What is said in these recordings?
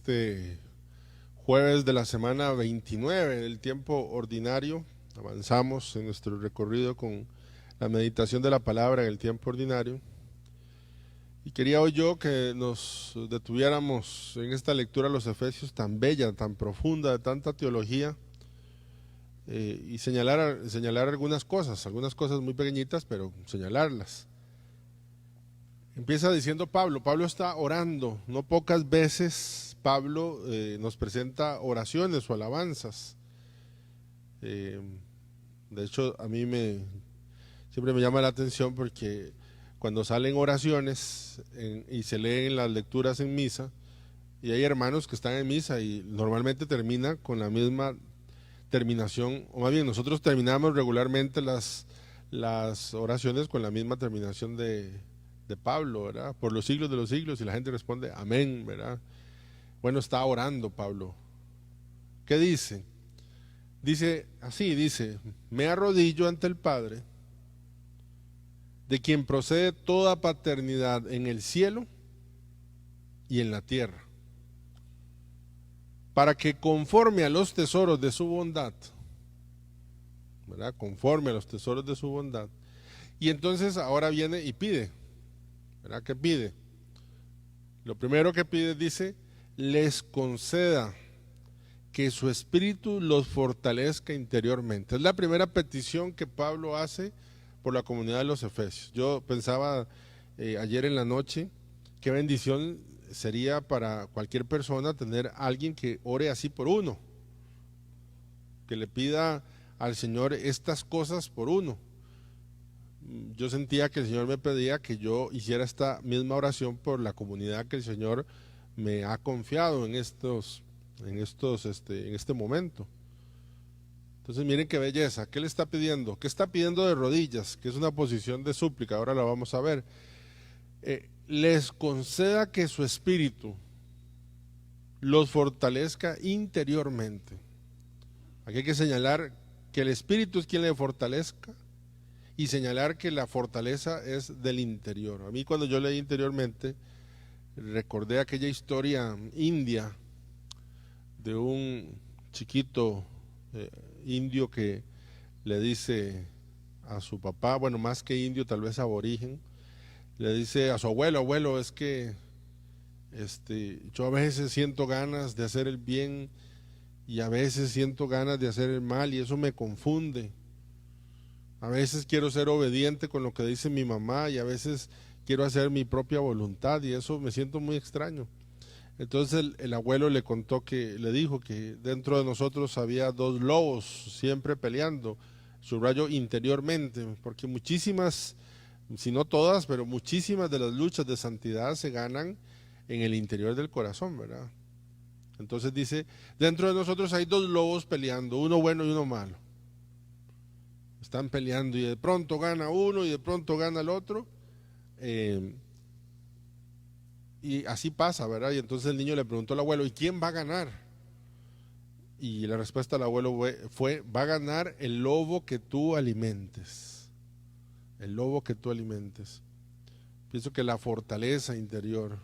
este jueves de la semana 29 del tiempo ordinario. Avanzamos en nuestro recorrido con la meditación de la palabra en el tiempo ordinario. Y quería hoy yo que nos detuviéramos en esta lectura de los Efesios tan bella, tan profunda, de tanta teología, y señalar algunas cosas muy pequeñitas, pero señalarlas. Empieza diciendo Pablo está orando. No pocas veces Pablo nos presenta oraciones o alabanzas. De hecho, a mí siempre me llama la atención porque cuando salen oraciones y se leen las lecturas en misa, y hay hermanos que están en misa y normalmente termina con la misma terminación, o más bien nosotros terminamos regularmente las oraciones con la misma terminación de Pablo, ¿verdad? Por los siglos de los siglos, y la gente responde amén, ¿verdad? Bueno, está orando Pablo. ¿Qué dice? Dice así, me arrodillo ante el Padre, de quien procede toda paternidad en el cielo y en la tierra, para que conforme a los tesoros de su bondad, ¿verdad? Conforme a los tesoros de su bondad. Y entonces ahora viene y pide, ¿verdad? ¿Qué pide? Lo primero que pide, dice, les conceda que su espíritu los fortalezca interiormente. Es la primera petición que Pablo hace por la comunidad de los Efesios. Yo pensaba ayer en la noche, qué bendición sería para cualquier persona tener a alguien que ore así por uno, que le pida al Señor estas cosas por uno. Yo sentía que el Señor me pedía que yo hiciera esta misma oración por la comunidad que el Señor me ha confiado en este momento. Entonces miren qué belleza. ¿Qué le está pidiendo? ¿Qué está pidiendo de rodillas? Que es una posición de súplica, ahora la vamos a ver. Les conceda que su espíritu los fortalezca interiormente. Aquí hay que señalar que el espíritu es quien le fortalezca, y señalar que la fortaleza es del interior. A mí, cuando yo leí interiormente, recordé aquella historia india de un chiquito indio que le dice a su papá, bueno, más que indio, tal vez aborigen, le dice a su abuelo, es que yo a veces siento ganas de hacer el bien y a veces siento ganas de hacer el mal, y eso me confunde. A veces quiero ser obediente con lo que dice mi mamá y a veces quiero hacer mi propia voluntad, y eso me siento muy extraño. Entonces el abuelo le dijo que dentro de nosotros había dos lobos siempre peleando, subrayo interiormente, porque muchísimas, si no todas, pero muchísimas de las luchas de santidad se ganan en el interior del corazón, ¿verdad? Entonces dice, dentro de nosotros hay dos lobos peleando, uno bueno y uno malo. Están peleando y de pronto gana uno y de pronto gana el otro. Y así pasa, ¿verdad? Y entonces el niño le preguntó al abuelo, ¿y quién va a ganar? Y la respuesta del abuelo fue, va a ganar el lobo que tú alimentes. El lobo que tú alimentes. Pienso que la fortaleza interior,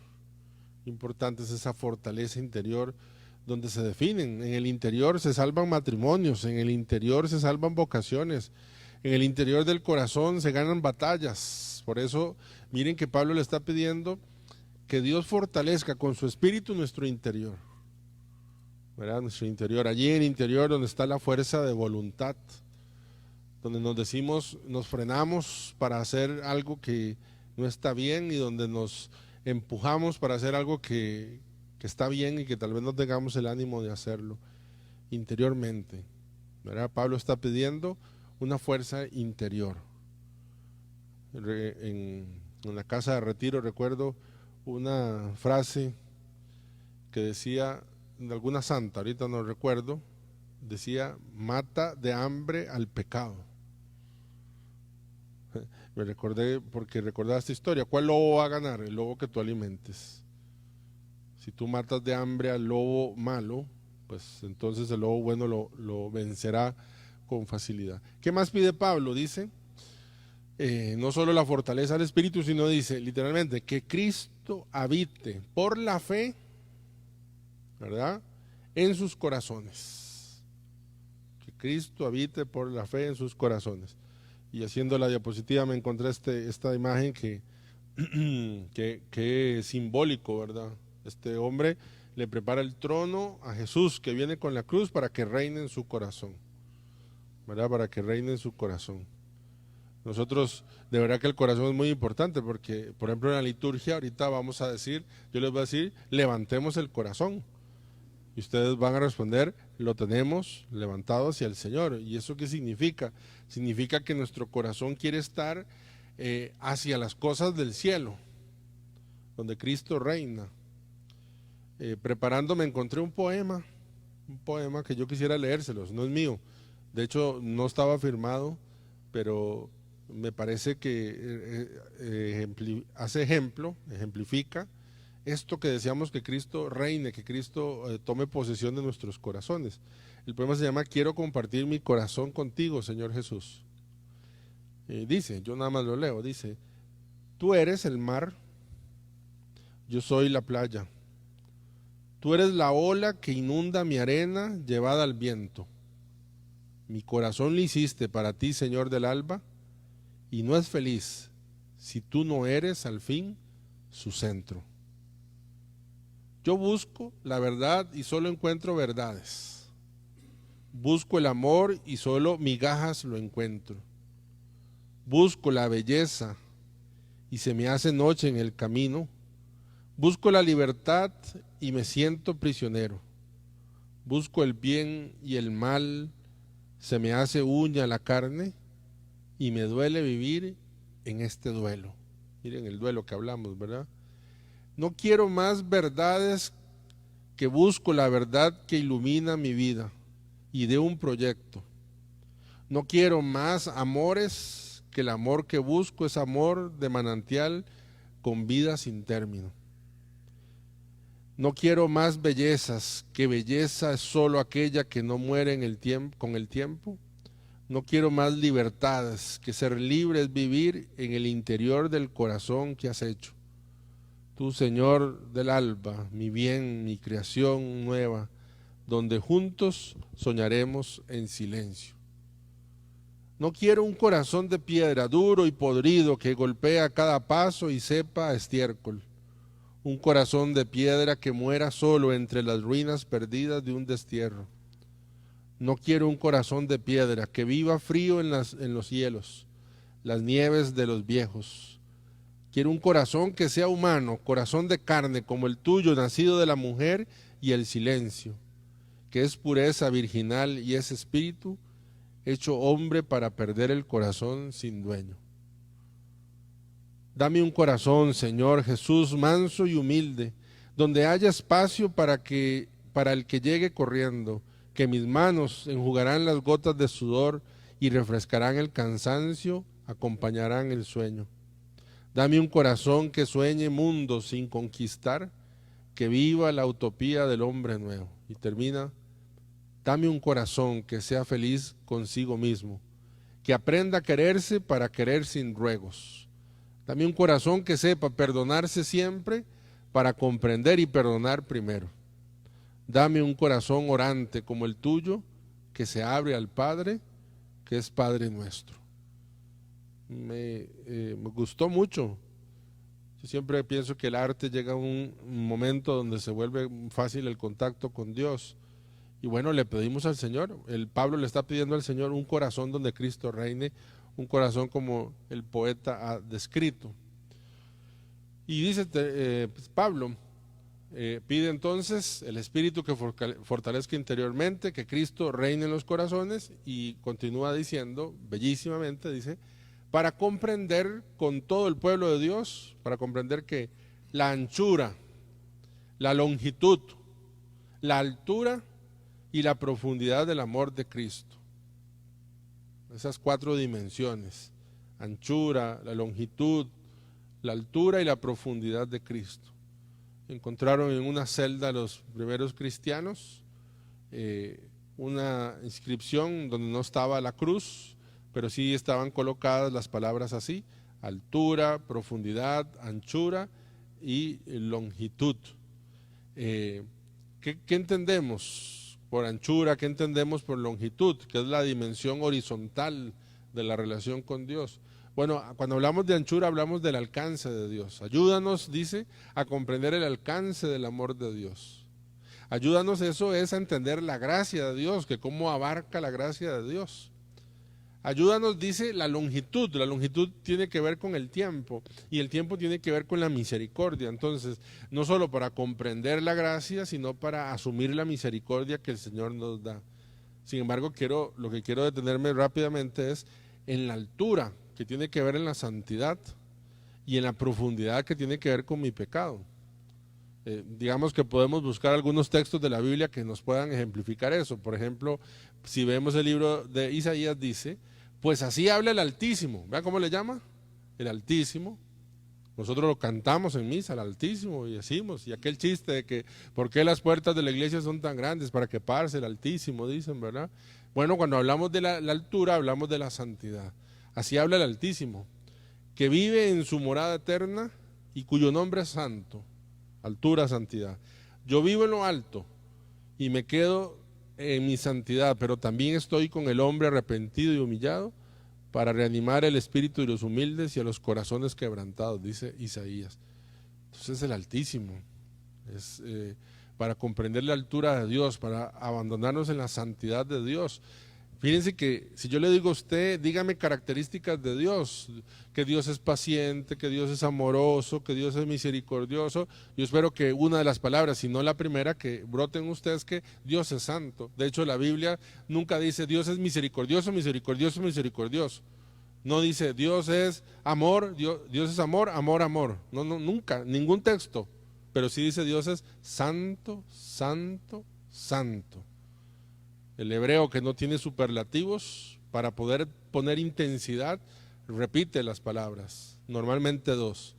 importante es esa fortaleza interior donde se definen. En el interior se salvan matrimonios, en el interior se salvan vocaciones, en el interior del corazón se ganan batallas. Por eso, miren que Pablo le está pidiendo que Dios fortalezca con su espíritu nuestro interior, ¿verdad? Nuestro interior, allí en el interior donde está la fuerza de voluntad, donde nos frenamos para hacer algo que no está bien y donde nos empujamos para hacer algo que está bien y que tal vez no tengamos el ánimo de hacerlo interiormente, ¿verdad? Pablo está pidiendo una fuerza interior. En la casa de retiro recuerdo una frase que decía, de alguna santa, ahorita no recuerdo, decía, mata de hambre al pecado. Me recordé porque recordaba esta historia. ¿Cuál lobo va a ganar? El lobo que tú alimentes. Si tú matas de hambre al lobo malo, pues entonces el lobo bueno lo vencerá con facilidad. ¿Qué más pide Pablo? Dice, no solo la fortaleza del espíritu, sino dice literalmente que Cristo habite por la fe ¿verdad? En sus corazones. Que Cristo habite por la fe en sus corazones. Y haciendo la diapositiva me encontré esta imagen que es simbólico, ¿verdad? Este hombre le prepara el trono a Jesús que viene con la cruz para que reine en su corazón, ¿verdad? Para que reine en su corazón. Nosotros, de verdad que el corazón es muy importante porque, por ejemplo, en la liturgia ahorita vamos a decir, yo les voy a decir, levantemos el corazón. Y ustedes van a responder, lo tenemos levantado hacia el Señor. ¿Y eso qué significa? Significa que nuestro corazón quiere estar hacia las cosas del cielo, donde Cristo reina. Preparándome encontré un poema que yo quisiera leérselos, no es mío. De hecho, no estaba firmado, pero me parece que ejemplifica esto que deseamos que Cristo reine, que Cristo tome posesión de nuestros corazones. El poema se llama Quiero compartir mi corazón contigo, Señor Jesús. Dice, yo nada más lo leo, dice: tú eres el mar, yo soy la playa. Tú eres la ola que inunda mi arena llevada al viento. Mi corazón le hiciste para ti, Señor del alba, y no es feliz si tú no eres al fin su centro. Yo busco la verdad y solo encuentro verdades. Busco el amor y solo migajas lo encuentro. Busco la belleza y se me hace noche en el camino. Busco la libertad y me siento prisionero. Busco el bien y el mal, se me hace uña la carne y me duele vivir en este duelo. Miren el duelo que hablamos, ¿verdad? No quiero más verdades, que busco la verdad que ilumina mi vida y de un proyecto. No quiero más amores, que el amor que busco es amor de manantial con vida sin término. No quiero más bellezas, que belleza es solo aquella que no muere con el tiempo. No quiero más libertades, que ser libre es vivir en el interior del corazón que has hecho. Tú, Señor del alba, mi bien, mi creación nueva, donde juntos soñaremos en silencio. No quiero un corazón de piedra duro y podrido que golpea a cada paso y sepa a estiércol. Un corazón de piedra que muera solo entre las ruinas perdidas de un destierro. No quiero un corazón de piedra que viva frío en los hielos, las nieves de los viejos. Quiero un corazón que sea humano, corazón de carne como el tuyo, nacido de la mujer y el silencio, que es pureza virginal y es espíritu, hecho hombre para perder el corazón sin dueño. Dame un corazón, Señor Jesús, manso y humilde, donde haya espacio para el que llegue corriendo, que mis manos enjugarán las gotas de sudor y refrescarán el cansancio, acompañarán el sueño. Dame un corazón que sueñe mundos sin conquistar, que viva la utopía del hombre nuevo. Y termina: dame un corazón que sea feliz consigo mismo, que aprenda a quererse para querer sin ruegos. Dame un corazón que sepa perdonarse siempre para comprender y perdonar primero. Dame un corazón orante como el tuyo, que se abre al Padre, que es Padre nuestro. Me gustó mucho. Yo siempre pienso que el arte llega a un momento donde se vuelve fácil el contacto con Dios. Y bueno, le pedimos al Señor, el Pablo le está pidiendo al Señor un corazón donde Cristo reine, un corazón como el poeta ha descrito. Y dice pues Pablo, pide entonces el Espíritu que fortalezca interiormente, que Cristo reine en los corazones, y continúa diciendo, bellísimamente, dice, para comprender con todo el pueblo de Dios, para comprender que la anchura, la longitud, la altura y la profundidad del amor de Cristo. Esas 4 dimensiones: anchura, la longitud, la altura y la profundidad de Cristo. Encontraron en una celda los primeros cristianos una inscripción donde no estaba la cruz, pero sí estaban colocadas las palabras así: altura, profundidad, anchura y longitud. ¿Qué entendemos por anchura? ¿Qué entendemos por longitud? Que es la dimensión horizontal de la relación con Dios. Bueno, cuando hablamos de anchura hablamos del alcance de Dios. Ayúdanos, dice, a comprender el alcance del amor de Dios. Ayúdanos, eso es a entender la gracia de Dios, que cómo abarca la gracia de Dios. Ayúdanos, dice, la longitud tiene que ver con el tiempo y el tiempo tiene que ver con la misericordia. Entonces, no solo para comprender la gracia, sino para asumir la misericordia que el Señor nos da. Sin embargo, lo que quiero detenerme rápidamente es en la altura, que tiene que ver en la santidad, y en la profundidad, que tiene que ver con mi pecado. Digamos que podemos buscar algunos textos de la Biblia que nos puedan ejemplificar eso. Por ejemplo, si vemos el libro de Isaías, dice, pues así habla el Altísimo. ¿Vean cómo le llama? El Altísimo. Nosotros lo cantamos en misa, el Altísimo, y decimos, y aquel chiste de que, ¿por qué las puertas de la iglesia son tan grandes? Para que pase el Altísimo, dicen, ¿verdad? Bueno, cuando hablamos de la altura, hablamos de la santidad. Así habla el Altísimo, que vive en su morada eterna y cuyo nombre es santo. Altura, santidad. Yo vivo en lo alto y me quedo en mi santidad, pero también estoy con el hombre arrepentido y humillado para reanimar el espíritu de los humildes y a los corazones quebrantados, dice Isaías. Entonces el Altísimo es para comprender la altura de Dios, para abandonarnos en la santidad de Dios. Fíjense que si yo le digo a usted, dígame características de Dios, que Dios es paciente, que Dios es amoroso, que Dios es misericordioso, yo espero que una de las palabras, si no la primera, que broten en usted es que Dios es santo. De hecho, la Biblia nunca dice Dios es misericordioso, misericordioso, misericordioso. No dice Dios es amor, Dios es amor, amor, amor. No, nunca, ningún texto. Pero sí dice Dios es santo, santo, santo. El hebreo, que no tiene superlativos, para poder poner intensidad, repite las palabras, normalmente dos.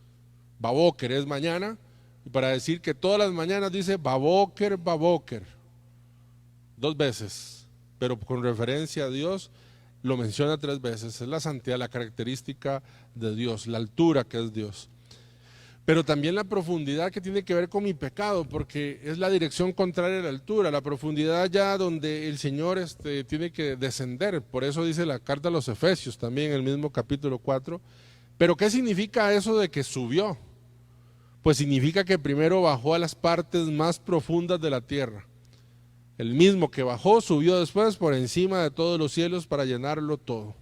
Baboker es mañana, y para decir que todas las mañanas dice baboker, baboker, 2 veces, pero con referencia a Dios lo menciona 3 veces. Es la santidad, la característica de Dios, la altura que es Dios. Pero también la profundidad, que tiene que ver con mi pecado, porque es la dirección contraria a la altura, la profundidad ya donde el Señor tiene que descender. Por eso dice la carta a los Efesios, también en el mismo capítulo 4. Pero ¿qué significa eso de que subió? Pues significa que primero bajó a las partes más profundas de la tierra. El mismo que bajó, subió después por encima de todos los cielos para llenarlo todo.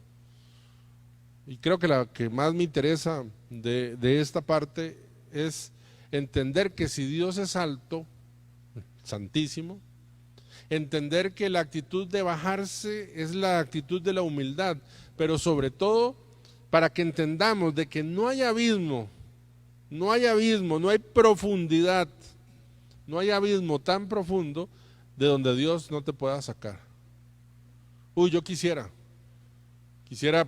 Y creo que la que más me interesa de esta parte es entender que si Dios es alto, santísimo, entender que la actitud de bajarse es la actitud de la humildad, pero sobre todo para que entendamos de que no hay abismo, no hay profundidad, no hay abismo tan profundo de donde Dios no te pueda sacar. Uy, yo quisiera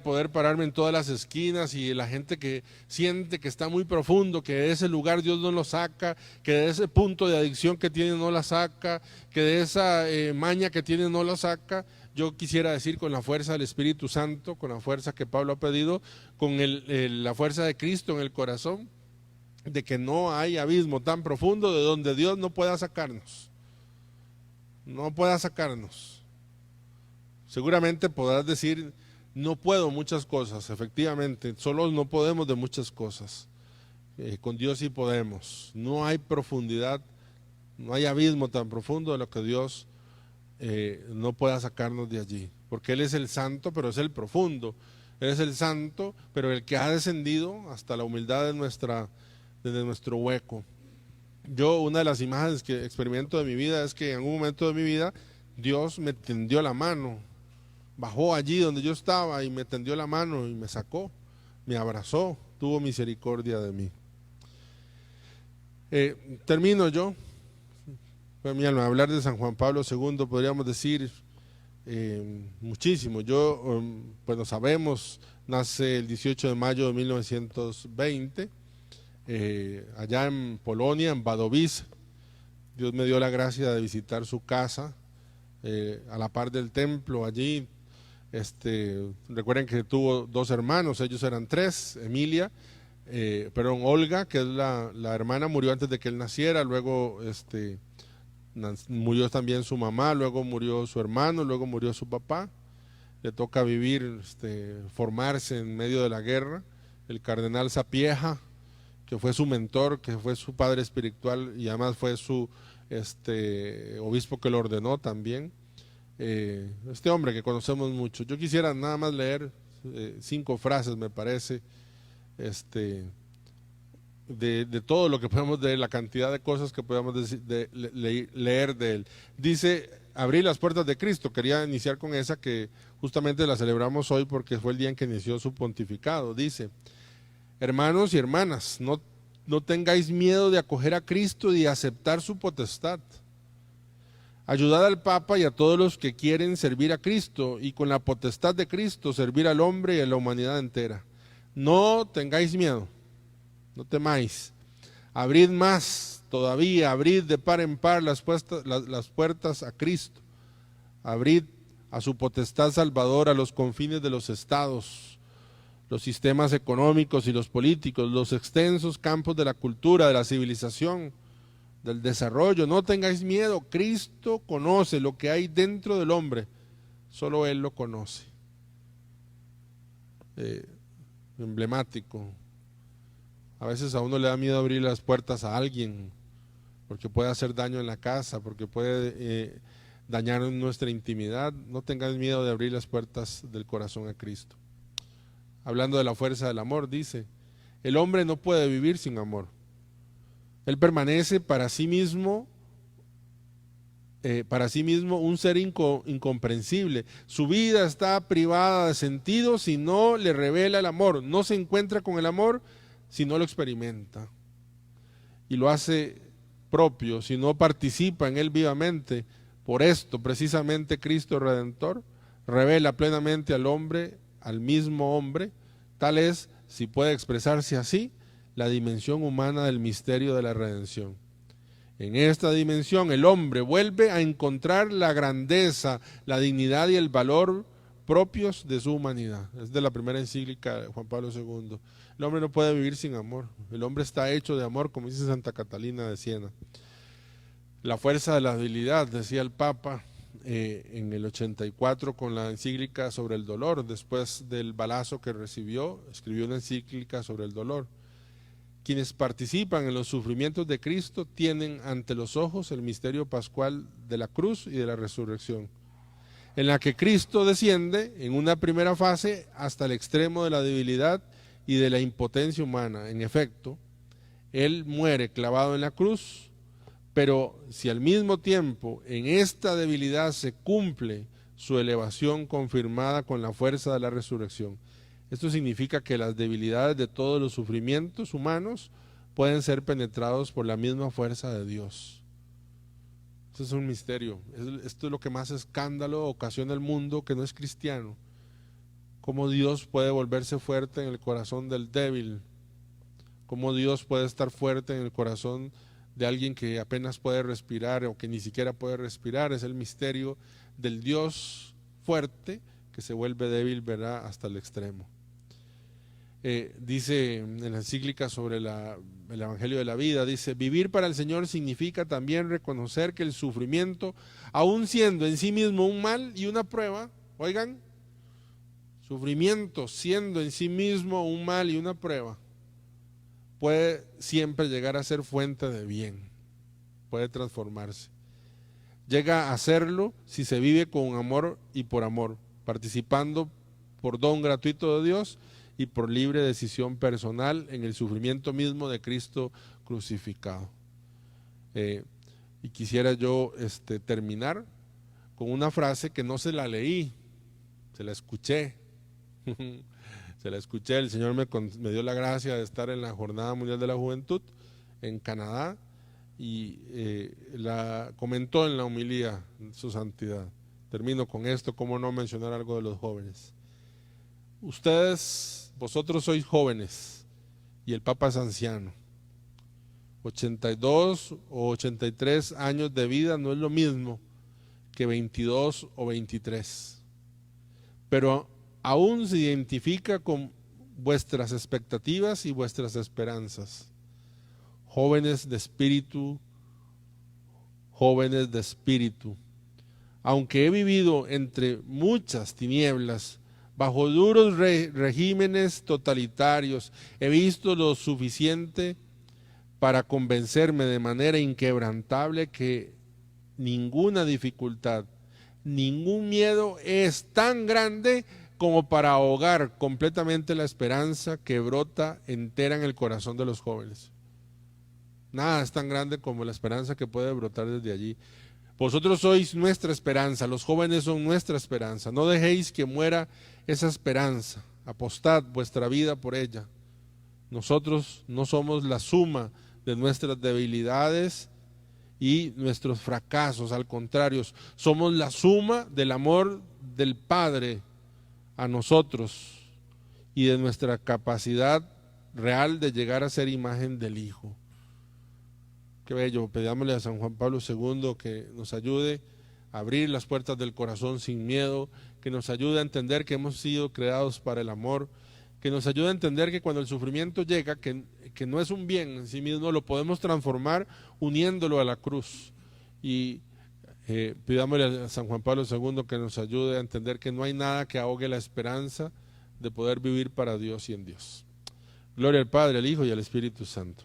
poder pararme en todas las esquinas y la gente que siente que está muy profundo, que de ese lugar Dios no lo saca, que de ese punto de adicción que tiene no la saca, que de esa maña que tiene no la saca. Yo quisiera decir, con la fuerza del Espíritu Santo, con la fuerza que Pablo ha pedido, con la fuerza de Cristo en el corazón, de que no hay abismo tan profundo de donde Dios no pueda sacarnos. No pueda sacarnos. Seguramente podrás decir, no puedo muchas cosas, efectivamente, solos no podemos de muchas cosas. Con Dios sí podemos. No hay profundidad, no hay abismo tan profundo de lo que Dios no pueda sacarnos de allí. Porque Él es el santo, pero es el profundo. Él es el santo, pero el que ha descendido hasta la humildad de nuestro hueco. Yo, una de las imágenes que experimento de mi vida es que en algún momento de mi vida Dios me tendió la mano. Bajó allí donde yo estaba y me tendió la mano y me sacó, me abrazó, tuvo misericordia de mí. Termino yo. Al hablar de San Juan Pablo II podríamos decir muchísimo. Yo, pues lo sabemos, nace el 18 de mayo de 1920, allá en Polonia, en Wadowice. Dios me dio la gracia de visitar su casa, a la par del templo allí. Recuerden que tuvo 2 hermanos, ellos eran 3, Emilia, Olga, que es la hermana, murió antes de que él naciera, luego Murió también su mamá, luego murió su hermano, luego murió su papá. Le toca vivir, formarse en medio de la guerra. El cardenal Sapieha, que fue su mentor, que fue su padre espiritual y además fue su obispo que lo ordenó también. Este hombre que conocemos mucho. Yo quisiera nada más leer 5 frases, me parece, de todo lo que podemos leer, la cantidad de cosas que podemos leer de él. Dice, abrir las puertas de Cristo. Quería iniciar con esa que justamente la celebramos hoy porque fue el día en que inició su pontificado. Dice, hermanos y hermanas, no tengáis miedo de acoger a Cristo y de aceptar su potestad. Ayudad al Papa y a todos los que quieren servir a Cristo y con la potestad de Cristo servir al hombre y a la humanidad entera. No tengáis miedo, no temáis. Abrid más todavía, abrid de par en par las puertas a Cristo. Abrid a su potestad salvadora los confines de los estados, los sistemas económicos y los políticos, los extensos campos de la cultura, de la civilización, del desarrollo. No tengáis miedo, Cristo conoce lo que hay dentro del hombre, solo Él lo conoce. Emblemático. A veces a uno le da miedo abrir las puertas a alguien, porque puede hacer daño en la casa, porque puede dañar nuestra intimidad. No tengas miedo de abrir las puertas del corazón a Cristo. Hablando de la fuerza del amor, dice, el hombre no puede vivir sin amor. Él permanece para sí mismo un ser incomprensible. Su vida está privada de sentido si no le revela el amor. No se encuentra con el amor si no lo experimenta y lo hace propio, si no participa en él vivamente. Por esto, precisamente, Cristo Redentor revela plenamente al hombre, al mismo hombre, tal es, si puede expresarse así, la dimensión humana del misterio de la redención. En esta dimensión el hombre vuelve a encontrar la grandeza, la dignidad y el valor propios de su humanidad. Es de la primera encíclica de Juan Pablo II. El hombre no puede vivir sin amor. El hombre está hecho de amor, como dice Santa Catalina de Siena. La fuerza de la debilidad, decía el Papa en el 84 con la encíclica sobre el dolor. Después del balazo que recibió, escribió una encíclica sobre el dolor. Quienes participan en los sufrimientos de Cristo tienen ante los ojos el misterio pascual de la cruz y de la resurrección, en la que Cristo desciende en una primera fase hasta el extremo de la debilidad y de la impotencia humana. En efecto, Él muere clavado en la cruz, pero si al mismo tiempo en esta debilidad se cumple su elevación confirmada con la fuerza de la resurrección, esto significa que las debilidades de todos los sufrimientos humanos pueden ser penetrados por la misma fuerza de Dios. Esto es un misterio. Esto es lo que más escándalo ocasiona el mundo que no es cristiano. Cómo Dios puede volverse fuerte en el corazón del débil. Cómo Dios puede estar fuerte en el corazón de alguien que apenas puede respirar o que ni siquiera puede respirar. Es el misterio del Dios fuerte que se vuelve débil, ¿verdad?, hasta el extremo. Dice en la encíclica sobre el Evangelio de la Vida, dice, vivir para el Señor significa también reconocer que el sufrimiento, aun siendo en sí mismo un mal y una prueba, oigan, sufrimiento siendo en sí mismo un mal y una prueba, puede siempre llegar a ser fuente de bien, puede transformarse. Llega a serlo si se vive con amor y por amor, participando por don gratuito de Dios y por libre decisión personal en el sufrimiento mismo de Cristo crucificado. Y quisiera yo terminar con una frase que no se la leí, se la escuché. Se la escuché, el Señor me dio la gracia de estar en la Jornada Mundial de la Juventud en Canadá y la comentó en la homilía su santidad. Termino con esto, cómo no mencionar algo de los jóvenes. Vosotros sois jóvenes y el Papa es anciano. 82 o 83 años de vida no es lo mismo que 22 o 23. Pero aún se identifica con vuestras expectativas y vuestras esperanzas. Jóvenes de espíritu, jóvenes de espíritu. Aunque he vivido entre muchas tinieblas, bajo duros regímenes totalitarios, he visto lo suficiente para convencerme de manera inquebrantable que ninguna dificultad, ningún miedo es tan grande como para ahogar completamente la esperanza que brota entera en el corazón de los jóvenes. Nada es tan grande como la esperanza que puede brotar desde allí. Vosotros sois nuestra esperanza, los jóvenes son nuestra esperanza. No dejéis que muera esa esperanza, apostad vuestra vida por ella. Nosotros no somos la suma de nuestras debilidades y nuestros fracasos, al contrario, somos la suma del amor del Padre a nosotros y de nuestra capacidad real de llegar a ser imagen del Hijo. Qué bello, pidámosle a San Juan Pablo II que nos ayude a abrir las puertas del corazón sin miedo, que nos ayude a entender que hemos sido creados para el amor, que nos ayude a entender que cuando el sufrimiento llega, que no es un bien en sí mismo, lo podemos transformar uniéndolo a la cruz. Y pidámosle a San Juan Pablo II que nos ayude a entender que no hay nada que ahogue la esperanza de poder vivir para Dios y en Dios. Gloria al Padre, al Hijo y al Espíritu Santo.